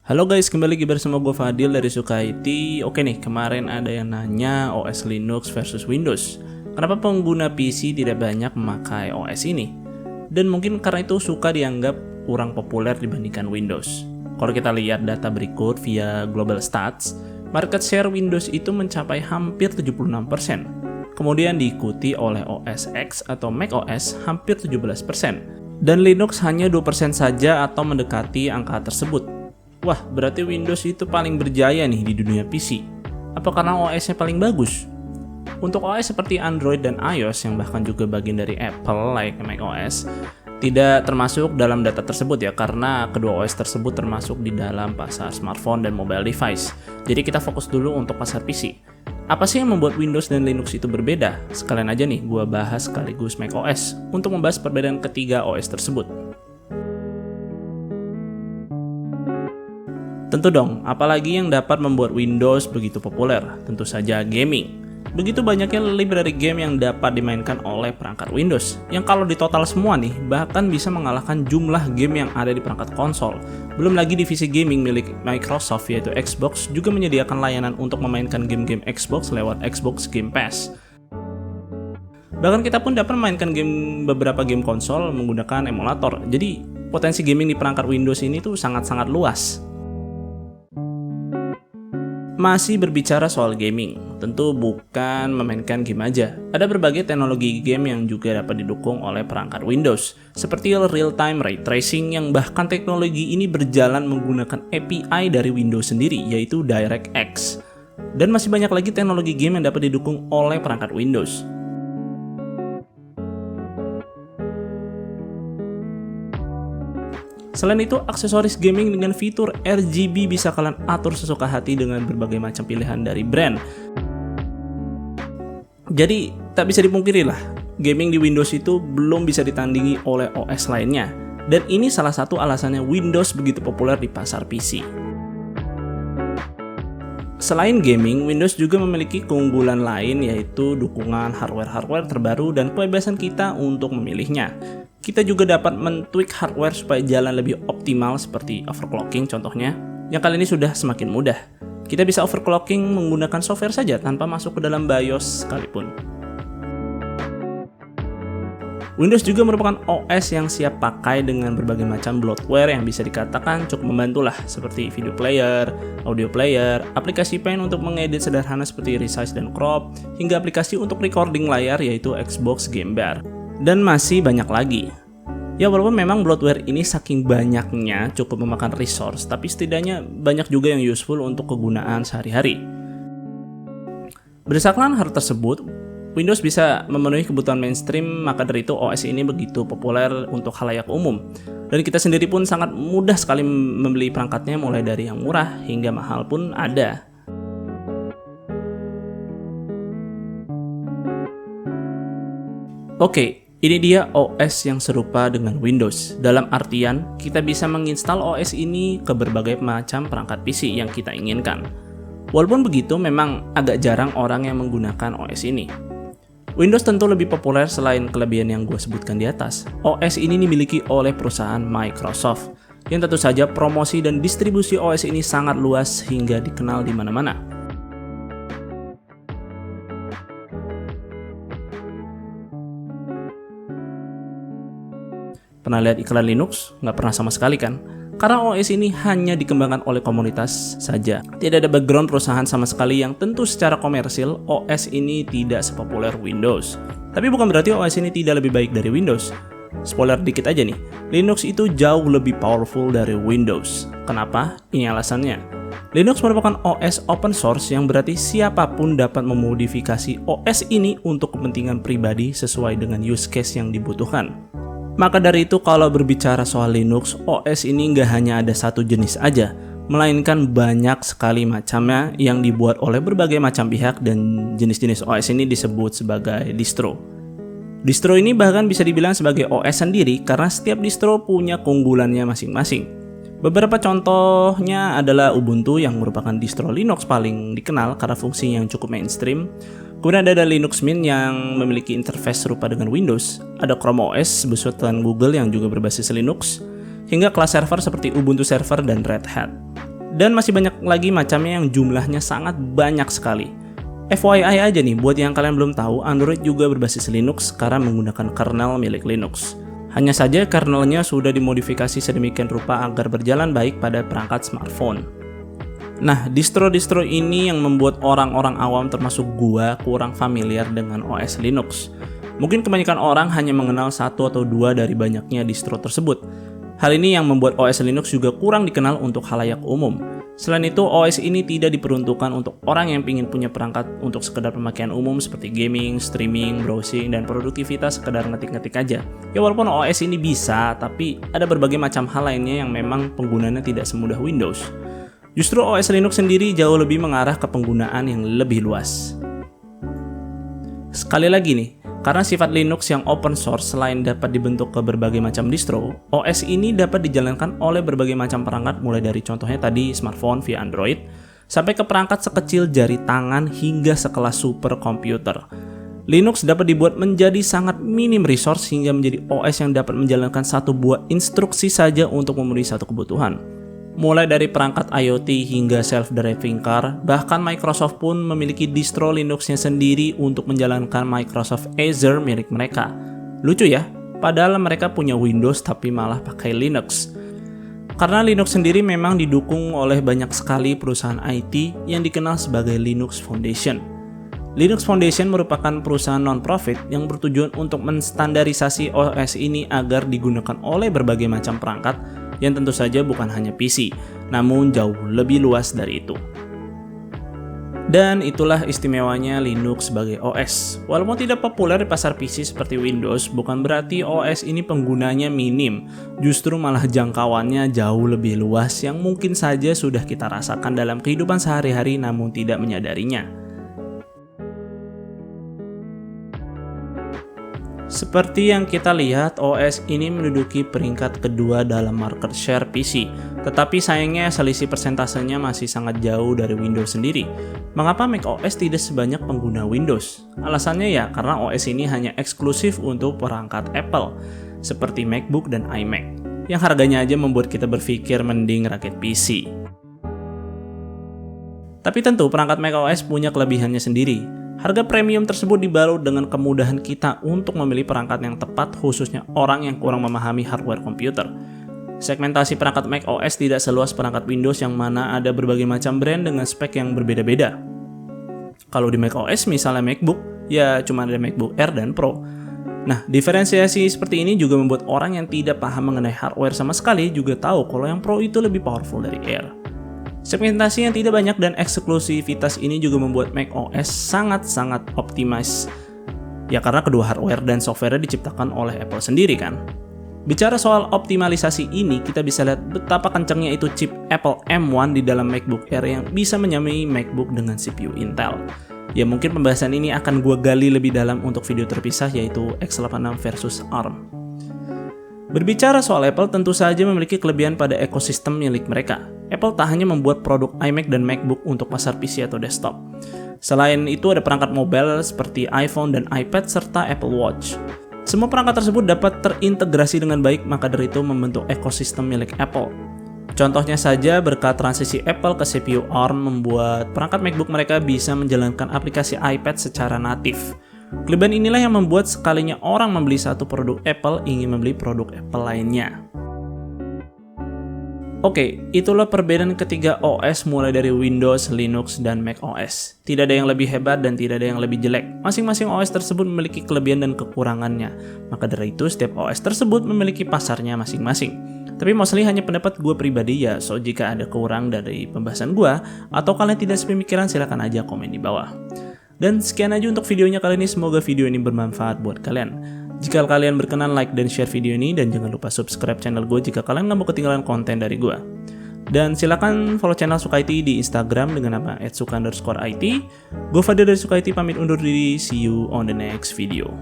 Halo guys, kembali lagi bersama gue Fadil dari Suka IT. Oke nih, kemarin ada yang nanya OS Linux versus Windows. Kenapa pengguna PC tidak banyak memakai OS ini? Dan mungkin karena itu Suka dianggap kurang populer dibandingkan Windows. Kalau kita lihat data berikut via Global Stats, market share Windows itu mencapai hampir 76%. Kemudian diikuti oleh OS X atau macOS hampir 17%. Dan Linux hanya 2% saja atau mendekati angka tersebut. Wah, berarti Windows itu paling berjaya nih di dunia PC. Apa karena OS-nya paling bagus? Untuk OS seperti Android dan iOS yang bahkan juga bagian dari Apple like macOS, tidak termasuk dalam data tersebut ya, karena kedua OS tersebut termasuk di dalam pasar smartphone dan mobile device. Jadi kita fokus dulu untuk pasar PC. Apa sih yang membuat Windows dan Linux itu berbeda? Sekalian aja nih, gua bahas sekaligus macOS untuk membahas perbedaan ketiga OS tersebut. Tentu dong, apalagi yang dapat membuat Windows begitu populer? Tentu saja gaming. Begitu banyaknya library game yang dapat dimainkan oleh perangkat Windows, yang kalau ditotal semua nih, bahkan bisa mengalahkan jumlah game yang ada di perangkat konsol. Belum lagi divisi gaming milik Microsoft yaitu Xbox juga menyediakan layanan untuk memainkan game-game Xbox lewat Xbox Game Pass. Bahkan kita pun dapat memainkan beberapa game konsol menggunakan emulator. Jadi potensi gaming di perangkat Windows ini tuh sangat-sangat luas. Masih berbicara soal gaming, tentu bukan memainkan game aja. Ada berbagai teknologi game yang juga dapat didukung oleh perangkat Windows, seperti real-time ray tracing yang bahkan teknologi ini berjalan menggunakan API dari Windows sendiri, yaitu DirectX. Dan masih banyak lagi teknologi game yang dapat didukung oleh perangkat Windows. Selain itu, aksesoris gaming dengan fitur RGB bisa kalian atur sesuka hati dengan berbagai macam pilihan dari brand. Jadi, tak bisa dipungkiri lah, gaming di Windows itu belum bisa ditandingi oleh OS lainnya. Dan ini salah satu alasannya Windows begitu populer di pasar PC. Selain gaming, Windows juga memiliki keunggulan lain yaitu dukungan hardware-hardware terbaru dan kebebasan kita untuk memilihnya. Kita juga dapat men-tweak hardware supaya jalan lebih optimal seperti overclocking contohnya, yang kali ini sudah semakin mudah. Kita bisa overclocking menggunakan software saja tanpa masuk ke dalam BIOS sekalipun. Windows juga merupakan OS yang siap pakai dengan berbagai macam bloatware yang bisa dikatakan cukup membantu lah, seperti video player, audio player, aplikasi pen untuk mengedit sederhana seperti resize dan crop, hingga aplikasi untuk recording layar yaitu Xbox Game Bar. Dan masih banyak lagi. Ya walaupun memang bloatware ini saking banyaknya cukup memakan resource, tapi setidaknya banyak juga yang useful untuk kegunaan sehari-hari. Berdasarkan hal tersebut, Windows bisa memenuhi kebutuhan mainstream, maka dari itu OS ini begitu populer untuk khalayak umum. Dan kita sendiri pun sangat mudah sekali membeli perangkatnya, mulai dari yang murah hingga mahal pun ada. Oke. Ini dia OS yang serupa dengan Windows. Dalam artian, kita bisa menginstal OS ini ke berbagai macam perangkat PC yang kita inginkan. Walaupun begitu, memang agak jarang orang yang menggunakan OS ini. Windows tentu lebih populer selain kelebihan yang gue sebutkan di atas. OS ini dimiliki oleh perusahaan Microsoft, yang tentu saja promosi dan distribusi OS ini sangat luas hingga dikenal di mana-mana. Pernah lihat iklan Linux? Nggak pernah sama sekali kan? Karena OS ini hanya dikembangkan oleh komunitas saja. Tidak ada background perusahaan sama sekali yang tentu secara komersil OS ini tidak sepopuler Windows. Tapi bukan berarti OS ini tidak lebih baik dari Windows. Spoiler dikit aja nih, Linux itu jauh lebih powerful dari Windows. Kenapa? Ini alasannya. Linux merupakan OS open source yang berarti siapapun dapat memodifikasi OS ini untuk kepentingan pribadi sesuai dengan use case yang dibutuhkan. Maka dari itu kalau berbicara soal Linux, OS ini nggak hanya ada satu jenis aja, melainkan banyak sekali macamnya yang dibuat oleh berbagai macam pihak dan jenis-jenis OS ini disebut sebagai distro. Distro ini bahkan bisa dibilang sebagai OS sendiri karena setiap distro punya keunggulannya masing-masing. Beberapa contohnya adalah Ubuntu yang merupakan distro Linux paling dikenal karena fungsi yang cukup mainstream. Kemudian ada Linux Mint yang memiliki interface serupa dengan Windows. Ada Chrome OS besutan Google yang juga berbasis Linux. hingga kelas server seperti Ubuntu Server dan Red Hat. Dan masih banyak lagi macamnya yang jumlahnya sangat banyak sekali. FYI aja nih, buat yang kalian belum tahu, Android juga berbasis Linux karena menggunakan kernel milik Linux. Hanya saja kernelnya sudah dimodifikasi sedemikian rupa agar berjalan baik pada perangkat smartphone. Nah, distro-distro ini yang membuat orang-orang awam termasuk gua kurang familiar dengan OS Linux. Mungkin kebanyakan orang hanya mengenal satu atau dua dari banyaknya distro tersebut. Hal ini yang membuat OS Linux juga kurang dikenal untuk khalayak umum. Selain itu, OS ini tidak diperuntukkan untuk orang yang ingin punya perangkat untuk sekedar pemakaian umum seperti gaming, streaming, browsing, dan produktivitas sekedar ngetik-ngetik aja. Ya walaupun OS ini bisa, tapi ada berbagai macam hal lainnya yang memang penggunanya tidak semudah Windows. Justru OS Linux sendiri jauh lebih mengarah ke penggunaan yang lebih luas. Sekali lagi nih, karena sifat Linux yang open source selain dapat dibentuk ke berbagai macam distro, OS ini dapat dijalankan oleh berbagai macam perangkat mulai dari contohnya tadi smartphone via Android, sampai ke perangkat sekecil jari tangan hingga sekelas superkomputer. Linux dapat dibuat menjadi sangat minim resource hingga menjadi OS yang dapat menjalankan satu buah instruksi saja untuk memenuhi satu kebutuhan. Mulai dari perangkat IoT hingga self-driving car, bahkan Microsoft pun memiliki distro Linuxnya sendiri untuk menjalankan Microsoft Azure milik mereka. Lucu ya, padahal mereka punya Windows tapi malah pakai Linux. Karena Linux sendiri memang didukung oleh banyak sekali perusahaan IT yang dikenal sebagai Linux Foundation. Linux Foundation merupakan perusahaan non-profit yang bertujuan untuk menstandarisasi OS ini agar digunakan oleh berbagai macam perangkat, yang tentu saja bukan hanya PC, namun jauh lebih luas dari itu. Dan itulah istimewanya Linux sebagai OS. Walaupun tidak populer di pasar PC seperti Windows, bukan berarti OS ini penggunanya minim. Justru malah jangkauannya jauh lebih luas yang mungkin saja sudah kita rasakan dalam kehidupan sehari-hari namun tidak menyadarinya. Seperti yang kita lihat, OS ini menduduki peringkat kedua dalam market share PC. Tetapi sayangnya selisih persentasenya masih sangat jauh dari Windows sendiri. Mengapa macOS tidak sebanyak pengguna Windows? Alasannya ya karena OS ini hanya eksklusif untuk perangkat Apple, seperti MacBook dan iMac, yang harganya aja membuat kita berpikir mending rakit PC. Tapi tentu perangkat macOS punya kelebihannya sendiri. Harga premium tersebut dibalut dengan kemudahan kita untuk memilih perangkat yang tepat, khususnya orang yang kurang memahami hardware komputer. Segmentasi perangkat macOS tidak seluas perangkat Windows yang mana ada berbagai macam brand dengan spek yang berbeda-beda. Kalau di macOS misalnya MacBook, ya cuma ada MacBook Air dan Pro. Nah, diferensiasi seperti ini juga membuat orang yang tidak paham mengenai hardware sama sekali juga tahu kalau yang Pro itu lebih powerful dari Air. Segmentasi yang tidak banyak dan eksklusivitas ini juga membuat macOS sangat-sangat optimis. Ya karena kedua hardware dan software diciptakan oleh Apple sendiri kan. Bicara soal optimalisasi ini, kita bisa lihat betapa kencangnya itu chip Apple M1 di dalam MacBook Air yang bisa menyamai MacBook dengan CPU Intel. Ya mungkin pembahasan ini akan gue gali lebih dalam untuk video terpisah yaitu x86 versus ARM. Berbicara soal Apple, tentu saja memiliki kelebihan pada ekosistem milik mereka. Apple tak hanya membuat produk iMac dan MacBook untuk pasar PC atau desktop. Selain itu ada perangkat mobile seperti iPhone dan iPad serta Apple Watch. Semua perangkat tersebut dapat terintegrasi dengan baik, maka dari itu membentuk ekosistem milik Apple. Contohnya saja berkat transisi Apple ke CPU ARM membuat perangkat MacBook mereka bisa menjalankan aplikasi iPad secara natif. Kelebihan inilah yang membuat sekalinya orang membeli satu produk Apple ingin membeli produk Apple lainnya. Oke, itulah perbedaan ketiga OS mulai dari Windows, Linux, dan macOS. Tidak ada yang lebih hebat dan tidak ada yang lebih jelek. Masing-masing OS tersebut memiliki kelebihan dan kekurangannya. Maka dari itu, setiap OS tersebut memiliki pasarnya masing-masing. Tapi mostly hanya pendapat gue pribadi ya, so jika ada kurang dari pembahasan gue, atau kalian tidak sepemikiran silahkan aja komen di bawah. Dan sekian aja untuk videonya kali ini, semoga video ini bermanfaat buat kalian. Jika kalian berkenan like dan share video ini, dan jangan lupa subscribe channel gue jika kalian gak mau ketinggalan konten dari gue. Dan silakan follow channel Sukaiti di Instagram dengan nama @suka_it. Gue Fadil dari Sukaiti pamit undur diri, see you on the next video.